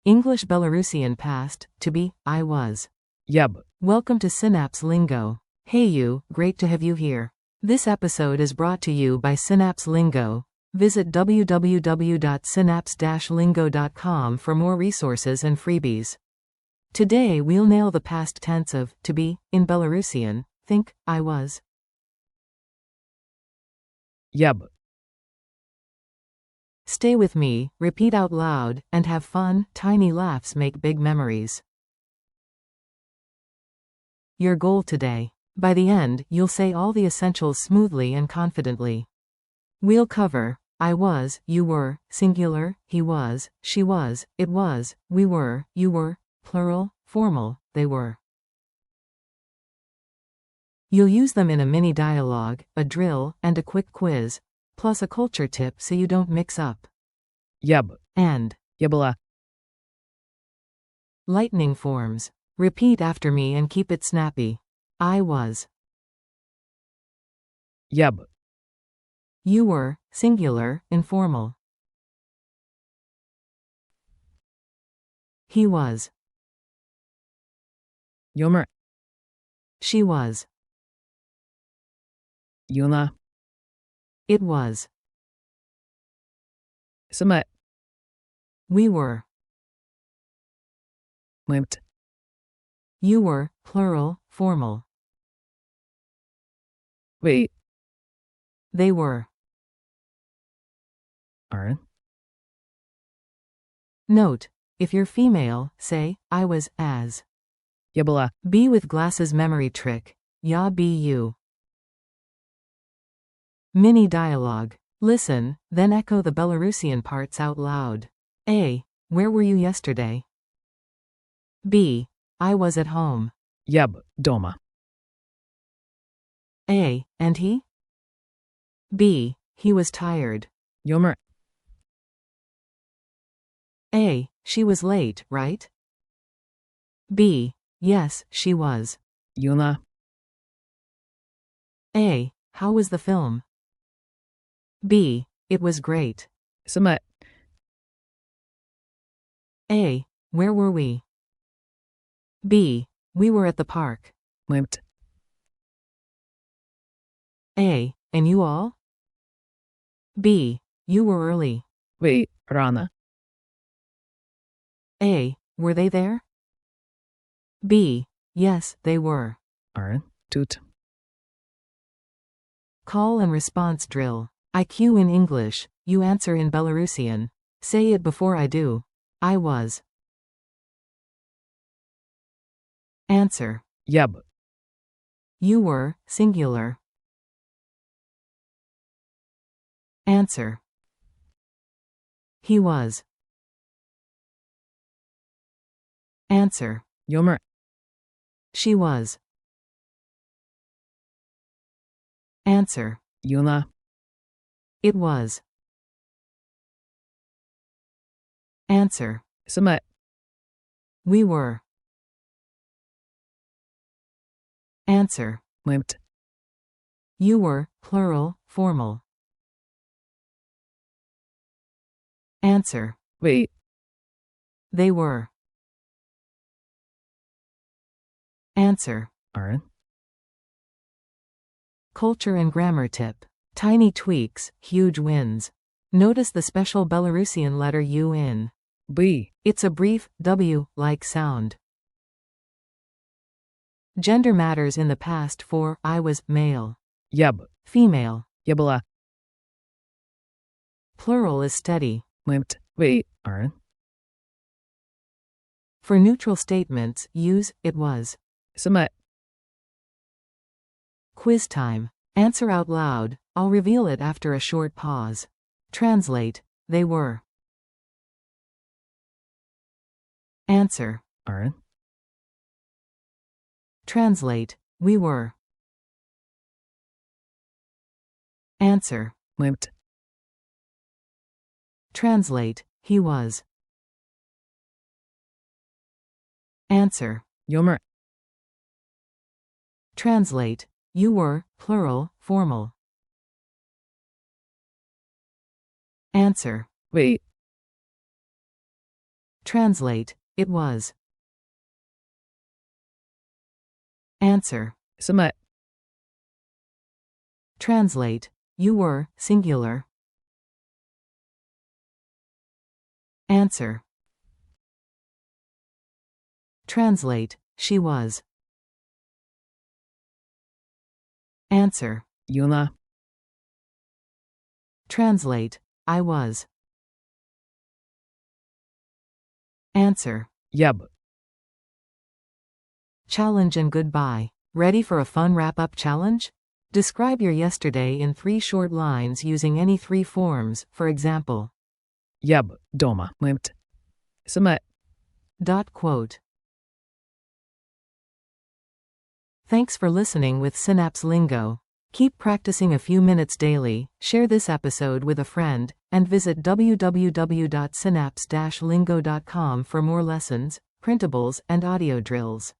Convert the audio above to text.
English-Belarusian past, to be, I was. Yeb. Welcome to Synapse Lingo. Hey you, great to have you here. This episode is brought to you by Synapse Lingo. Visit www.synapse-lingo.com for more resources and freebies. Today we'll nail the past tense of to be in Belarusian. Think, I was. Yeb. Stay with me, repeat out loud, and have fun. Tiny laughs make big memories. Your goal today. By the end, you'll say all the essentials smoothly and confidently. We'll cover I was, you were, singular, he was, she was, it was, we were, you were, plural, formal, they were. You'll use them in a mini dialogue, a drill, and a quick quiz, plus a culture tip so you don't mix up. Yeb. And Yebala. lightning forms. Repeat after me and keep it snappy. I was. Yeb. You were, singular, informal. He was. Yomer. She was. Yuna. It was. Sama. We were. Mimt. You were, plural, formal. Wait. They were. Aren't. Note, if you're female, say, I was, as. Yebala. Be with glasses memory trick. Ya be you. Mini dialogue. Listen, then echo the Belarusian parts out loud. A. Where were you yesterday? B. I was at home. Yeb. Doma. A. And he? B. He was tired. Yomer. A. She was late, right? B. Yes, she was. Yuna. A. How was the film? B. It was great. Sama. A. Where were we? B. We were at the park. Mimt. A. And you all? B. You were early. Wait. Rana. A. Were they there? B. Yes, they were. Aren't. Toot. Call and response drill. I cue in English, you answer in Belarusian. Say it before I do. I was. Answer. Yeb. You were, singular. Answer. He was. Answer. Yomer. She was. Answer. Yuna. It was. Answer. Sama. We were. Answer. Mimt. You were, plural, formal. Answer. Wait. They were. Answer. Aren't. Culture and grammar tip. Tiny tweaks, huge wins. Notice the special Belarusian letter U in. B. It's a brief, W-like sound. Gender matters in the past for I was, male. Yeb. Female. Yebala. Plural is steady. Mimt. Wait. Aren't. For neutral statements, use it was. Sama. Quiz time. Answer out loud. I'll reveal it after a short pause. Translate. They were. Answer. Aren't. Translate. We were. Answer. Mimt. Translate. He was. Answer. Yomer. Translate. You were, plural, formal. Answer. Wait. Translate, it was. Answer. Саме. Translate, you were, singular. Answer. Translate, she was. Answer. Юна. Translate, I was. Answer. Я б. Challenge and goodbye. Ready for a fun wrap-up challenge? Describe your yesterday in 3 short lines using any 3 forms, for example. Я б дома. Ми б. Саме. Quote. Thanks for listening with Synapse Lingo. Keep practicing a few minutes daily, share this episode with a friend, and visit www.synapse-lingo.com for more lessons, printables, and audio drills.